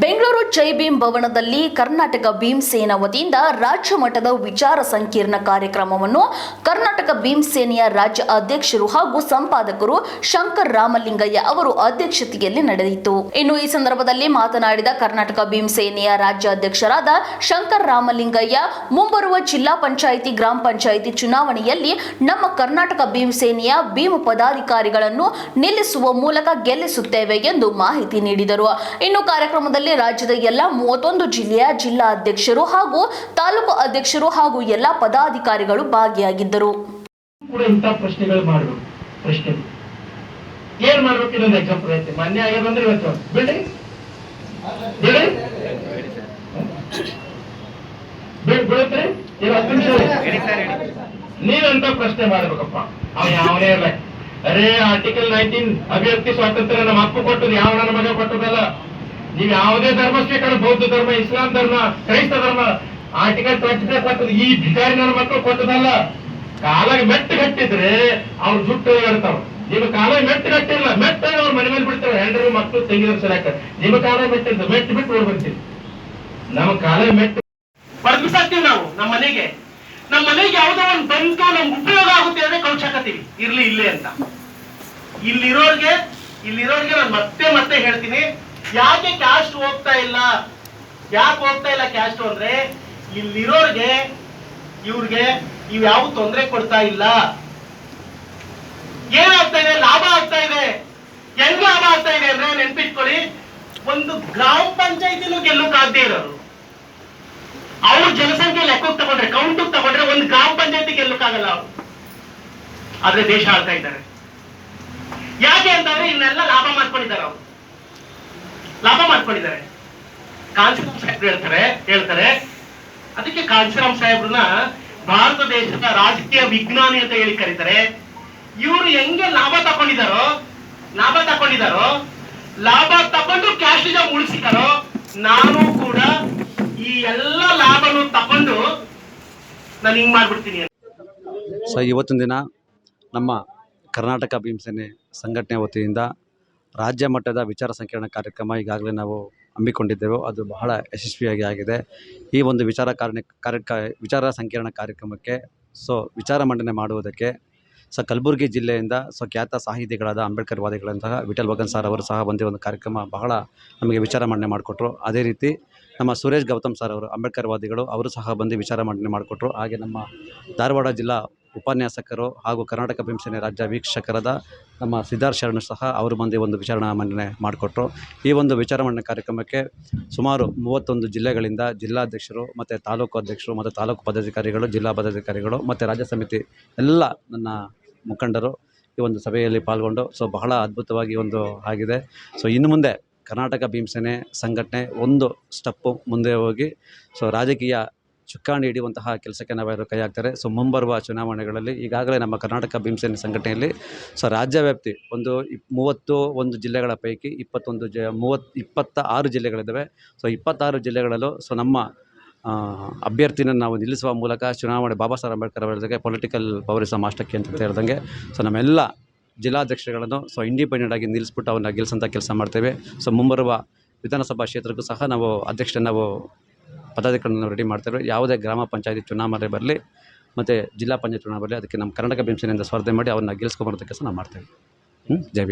ಬೆಂಗಳೂರು ಜೈ ಭೀಮ್ ಭವನದಲ್ಲಿ ಕರ್ನಾಟಕ ಭೀಮ್ ಸೇನಾ ವತಿಯಿಂದ ರಾಜ್ಯ ಮಟ್ಟದ ವಿಚಾರ ಸಂಕಿರಣ ಕಾರ್ಯಕ್ರಮವನ್ನು ಕರ್ನಾಟಕ ಭೀಮ್ ಸೇನೆಯ ರಾಜ್ಯ ಅಧ್ಯಕ್ಷರು ಹಾಗೂ ಸಂಪಾದಕರು ಶಂಕರ್ ರಾಮಲಿಂಗಯ್ಯ ಅವರು ಅಧ್ಯಕ್ಷತೆಯಲ್ಲಿ ನಡೆಯಿತು. ಇನ್ನು ಈ ಸಂದರ್ಭದಲ್ಲಿ ಮಾತನಾಡಿದ ಕರ್ನಾಟಕ ಭೀಮ್ ಸೇನೆಯ ರಾಜ್ಯ ಅಧ್ಯಕ್ಷರಾದ ಶಂಕರ್ ರಾಮಲಿಂಗಯ್ಯ, ಮುಂಬರುವ ಜಿಲ್ಲಾ ಪಂಚಾಯಿತಿ, ಗ್ರಾಮ ಪಂಚಾಯಿತಿ ಚುನಾವಣೆಯಲ್ಲಿ ನಮ್ಮ ಕರ್ನಾಟಕ ಭೀಮ್ ಸೇನೆಯ ಭೀಮ್ ಪದಾಧಿಕಾರಿಗಳನ್ನು ನಿಲ್ಲಿಸುವ ಮೂಲಕ ಗೆಲ್ಲಿಸುತ್ತೇವೆ ಎಂದು ಮಾಹಿತಿ ನೀಡಿದರು. ಇನ್ನು ಕಾರ್ಯಕ್ರಮದಲ್ಲಿ ರಾಜ್ಯದ ಎಲ್ಲ 31 ಜಿಲ್ಲೆಯ ಜಿಲ್ಲಾ ಅಧ್ಯಕ್ಷರು ಹಾಗೂ ತಾಲೂಕು ಅಧ್ಯಕ್ಷರು ಹಾಗೂ ಎಲ್ಲ ಪದಾಧಿಕಾರಿಗಳು ಭಾಗಿಯಾಗಿದ್ದರು. ಪ್ರಶ್ನೆಗಳು ಮಾಡಬೇಕು. ಪ್ರಶ್ನೆ ಏನ್ ಮಾಡ್ಬೇಕು ಇನ್ನೊಂದು ಎಕ್ಸಾಂಪಲ್ ಐತೆ. ಮಾನ್ಯ ಆಗ್ಯದ ಅಂದ್ರೆ ಇವತ್ತು ಬಿಲ್ಡಿಂಗ್ ಬೀಳುತ್ತೆ. ನೀನಂತ ಪ್ರಶ್ನೆ ಮಾಡ್ಬೇಕಪ್ಪ. ಅವ ಯಾವನೇ ಇರಲ್ಲ. ಅರೇ ಆರ್ಟಿಕಲ್ 19 ಅಭಿವ್ಯಕ್ತಿ ಸ್ವಾತಂತ್ರ್ಯ ನಮ್ಮ ಅಪ್ಪ ಕೊಟ್ಟದ್ದು, ಯಾವ ನನ್ನ ಮಗ ಕೊಟ್ಟದಲ್ಲ. ನೀವು ಯಾವುದೇ ಧರ್ಮ ಸ್ವೀಕಾರ, ಬೌದ್ಧ ಧರ್ಮ, ಇಸ್ಲಾಂ ಧರ್ಮ, ಕ್ರೈಸ್ತ ಧರ್ಮ, ಆರ್ಟಿಕಲ್ 25 ಕೊಟ್ಟದ್ದು ಈ ಭಿಕಾರಿ ನನ್ನ ಮಕ್ಕಳು ಕೊಟ್ಟದಲ್ಲ. ಕಾಲಾಗ ಮೆಟ್ಟು ಕಟ್ಟಿದ್ರೆ ಅವ್ರು ಜುಟ್ಟು ಹೇಳ್ತಾವ. ನಿಮ್ಮ ಕಾಲ ಮೆಟ್ಟು ಕಟ್ಟಿಲ್ಲ, ಮೆಟ್ಟ ಅವ್ರ ಮನೆ ಮೇಲೆ ಬಿಡ್ತಾರೆ. ಹೆಂಡ್ರು ಮಕ್ಕಳು ತೆಗಿದ್ರ ಸಲಕ ನಿಮ್ಮ ಕಾಲ ಮೆಟ್ಟಿದ್ದು ಮೆಟ್ಟು ಬಿಟ್ಟು ಓಡ್ ಬರ್ತೀವಿ. ನಮ್ಮ ಕಾಲ ಮೆಟ್ಟು ಬರ್ಬಿಸಾಕ್ತೀವಿ ನಾವು. ನಮ್ಮ ಮನೆಗೆ ಯಾವುದೋ ಒಂದು ಬಂತು ನಮ್ಗೆ ಉಪಯೋಗ ಆಗುತ್ತೆ ಅಂದ್ರೆ ಕಳ್ಸಾಕತ್ತೀವಿ, ಇರ್ಲಿ ಇಲ್ಲೇ ಅಂತ. ಇಲ್ಲಿರೋರ್ಗೆ ನಾನು ಮತ್ತೆ ಹೇಳ್ತೀನಿ, ಯಾಕೆ ಕ್ಯಾಸ್ಟ್ ಹೋಗ್ತಾ ಇಲ್ಲ, ಕ್ಯಾಸ್ಟ್ ಅಂದ್ರೆ ಇಲ್ಲಿರೋರ್ಗೆ ಇವ್ರಿಗೆ ಯಾವ ತೊಂದರೆ ಕೊಡ್ತಾ ಇಲ್ಲ. ಏನಾಗ್ತಾ ಇದೆ? ಲಾಭ ಆಗ್ತಾ ಇದೆ. ಹೆಂಗ್ ಲಾಭ ಆಗ್ತಾ ಇದೆ ಅಂದ್ರೆ ನೆನ್ಪಿಟ್ಕೊಳ್ಳಿ, ಒಂದು ಗ್ರಾಮ ಪಂಚಾಯತಿನೂ ಗೆಲ್ಲಕ್ಕಾಗದೇ ಇರೋರು, ಅವ್ರ ಜನಸಂಖ್ಯೆ ಲೆಕ್ಕಕ್ಕೆ ತಗೊಂಡ್ರೆ, ಕೌಂಟಿಗೆ ತಗೊಂಡ್ರೆ ಒಂದು ಗ್ರಾಮ ಪಂಚಾಯತಿ ಗೆಲ್ಲಕ್ಕಾಗಲ್ಲ ಅವರು. ಆದ್ರೆ ದೇಶ ಆಳ್ತಾ ಇದ್ದಾರೆ. ಯಾಕೆ ಅಂತಂದ್ರೆ ಇನ್ನೆಲ್ಲ ಲಾಭ ಮಾಡ್ಕೊಂಡಿದ್ದಾರೆ. ಅವರು ಲಾಭ ಮಾಡ್ಕೊಂಡಿದ್ದಾರೆ. ಕಾಂಚೀರಾಮ್ ಸಾಹೇಬ್ರು ಹೇಳ್ತಾರೆ ಅದಕ್ಕೆ ಕಾಂಚೀರಾಮ್ ಸಾಹೇಬ್ರನ್ನ ಭಾರತ ದೇಶದ ರಾಜಕೀಯ ವಿಜ್ಞಾನಿ ಅಂತ ಹೇಳಿ ಕರೀತಾರೆ. ಇವರು ಹೆಂಗೆ ಲಾಭ ತಗೊಂಡಿದ್ದಾರೋ, ಲಾಭ ತಗೊಂಡು ಕ್ಯಾಸ್ಟಿಸಂ ಉಳಿಸಿದಾರೋ, ನಾನು ಕೂಡ ಈ ಎಲ್ಲ ಲಾಭನು ತಗೊಂಡು ನಾನು ಹಿಂಗ್ ಮಾಡ್ಬಿಡ್ತೀನಿ. ಸೊ ಇವತ್ತಿನ ದಿನ ನಮ್ಮ ಕರ್ನಾಟಕ ಭೀಮ್ ಸೇನೆ ಸಂಘಟನೆ ವತಿಯಿಂದ ರಾಜ್ಯ ಮಟ್ಟದ ವಿಚಾರ ಸಂಕಿರಣ ಕಾರ್ಯಕ್ರಮ ಈಗಾಗಲೇ ನಾವು ಹಮ್ಮಿಕೊಂಡಿದ್ದೆವು. ಅದು ಬಹಳ ಯಶಸ್ವಿಯಾಗಿ ಆಗಿದೆ. ಈ ಒಂದು ವಿಚಾರ ಸಂಕಿರಣ ಕಾರ್ಯಕ್ರಮಕ್ಕೆ ವಿಚಾರ ಮಂಡನೆ ಮಾಡುವುದಕ್ಕೆ ಕಲಬುರಗಿ ಜಿಲ್ಲೆಯಿಂದ ಖ್ಯಾತ ಸಾಹಿತಿಗಳಾದ ಅಂಬೇಡ್ಕರ್ ವಾದಿಗಳಂತಹ ವಿಠಲ್ ಭಗತ್ ಸರ್ ಅವರು ಸಹ ಬಂದು ಒಂದು ಕಾರ್ಯಕ್ರಮ ಬಹಳ ನಮಗೆ ವಿಚಾರ ಮಂಡನೆ ಮಾಡಿಕೊಟ್ರು. ಅದೇ ರೀತಿ ನಮ್ಮ ಸುರೇಶ್ ಗೌತಮ್ ಸರ್ ಅವರು ಅಂಬೇಡ್ಕರ್ ವಾದಿಗಳು, ಅವರು ಸಹ ಬಂದು ವಿಚಾರ ಮಂಡನೆ ಮಾಡಿಕೊಟ್ರು. ಹಾಗೆ ನಮ್ಮ ಧಾರವಾಡ ಜಿಲ್ಲಾ ಉಪನ್ಯಾಸಕರು ಹಾಗೂ ಕರ್ನಾಟಕ ಭೀಮ್ ಸೇನೆ ರಾಜ್ಯ ವೀಕ್ಷಕರಾದ ನಮ್ಮ ಸಿದ್ಧಾರ್ಥ ಶರಣು ಸಹ ಅವರು ಬಂದು ಒಂದು ವಿಚಾರ ಮಂಡನೆ ಮಾಡಿಕೊಟ್ರು. ಈ ಒಂದು ವಿಚಾರ ಮಂಡನೆ ಕಾರ್ಯಕ್ರಮಕ್ಕೆ ಸುಮಾರು 31 ಜಿಲ್ಲೆಗಳಿಂದ ಜಿಲ್ಲಾಧ್ಯಕ್ಷರು ಮತ್ತು ತಾಲೂಕು ಅಧ್ಯಕ್ಷರು ಮತ್ತು ತಾಲೂಕು ಪದಾಧಿಕಾರಿಗಳು, ಜಿಲ್ಲಾ ಪದಾಧಿಕಾರಿಗಳು ಮತ್ತು ರಾಜ್ಯ ಸಮಿತಿ ಎಲ್ಲ ನನ್ನ ಮುಖಂಡರು ಈ ಒಂದು ಸಭೆಯಲ್ಲಿ ಪಾಲ್ಗೊಂಡು ಬಹಳ ಅದ್ಭುತವಾಗಿ ಒಂದು ಆಗಿದೆ. ಇನ್ನು ಮುಂದೆ ಕರ್ನಾಟಕ ಭೀಮ್ ಸೇನೆ ಸಂಘಟನೆ ಒಂದು ಸ್ಟೆಪ್ಪು ಮುಂದೆ ಹೋಗಿ ರಾಜಕೀಯ ಚುಕ್ಕಾಣಿ ಹಿಡಿಯುವಂತಹ ಕೆಲಸಕ್ಕೆ ನಾವೆಲ್ಲರೂ ಕೈ ಹಾಕ್ತಾರೆ. ಮುಂಬರುವ ಚುನಾವಣೆಗಳಲ್ಲಿ ಈಗಾಗಲೇ ನಮ್ಮ ಕರ್ನಾಟಕ ಭೀಮ್ ಸೇನೆ ಸಂಘಟನೆಯಲ್ಲಿ ರಾಜ್ಯ ವ್ಯಾಪ್ತಿ 31 ಜಿಲ್ಲೆಗಳ ಪೈಕಿ 26 ಜಿಲ್ಲೆಗಳಿದ್ದಾವೆ. 26 ಜಿಲ್ಲೆಗಳಲ್ಲೂ ನಮ್ಮ ಅಭ್ಯರ್ಥಿನ ನಾವು ನಿಲ್ಲಿಸುವ ಮೂಲಕ ಚುನಾವಣೆ ಬಾಬಾ ಸಾಹೇಬ್ ಅಂಬೇಡ್ಕರ್ ಅವರಿಗೆ ಪೊಲಿಟಿಕಲ್ ಪವರಿಸಮ್ ಅಷ್ಟಕ್ಕೆ ಅಂತ ಹೇಳ್ದಂಗೆ ನಮ್ಮೆಲ್ಲ ಜಿಲ್ಲಾಧ್ಯಕ್ಷರುಗಳನ್ನು ಇಂಡಿಪೆಂಡೆಂಟ್ ಆಗಿ ನಿಲ್ಲಿಸ್ಬಿಟ್ಟು ಅವನ್ನ ಗೆಲ್ಲಿಸೋಂಥ ಕೆಲಸ ಮಾಡ್ತೇವೆ. ಮುಂಬರುವ ವಿಧಾನಸಭಾ ಕ್ಷೇತ್ರಕ್ಕೂ ಸಹ ನಾವು ಅಧ್ಯಕ್ಷರನ್ನು ಪದಾಧಿಕಾರಿಗಳನ್ನು ರೆಡಿ ಮಾಡ್ತೇವೆ. ಯಾವುದೇ ಗ್ರಾಮ ಪಂಚಾಯತಿ ಚುನಾವಣೆ ಬರಲಿ ಮತ್ತು ಜಿಲ್ಲಾ ಪಂಚಾಯತ್ ಚುನಾವಣೆ ಬರಲಿ, ಅದಕ್ಕೆ ನಮ್ಮ ಕರ್ನಾಟಕ ಭೀಮ್ ಸೇನೆಯಿಂದ ಸ್ಪರ್ಧೆ ಮಾಡಿ ಅವ್ರನ್ನ ಗೆಲ್ಲಿಸ್ಕೊಂಬರೋದಕ್ಕೆ ಕೆಲಸ ನಾವು ಮಾಡ್ತೇವೆ. ಜೈ ಭೀಮ್.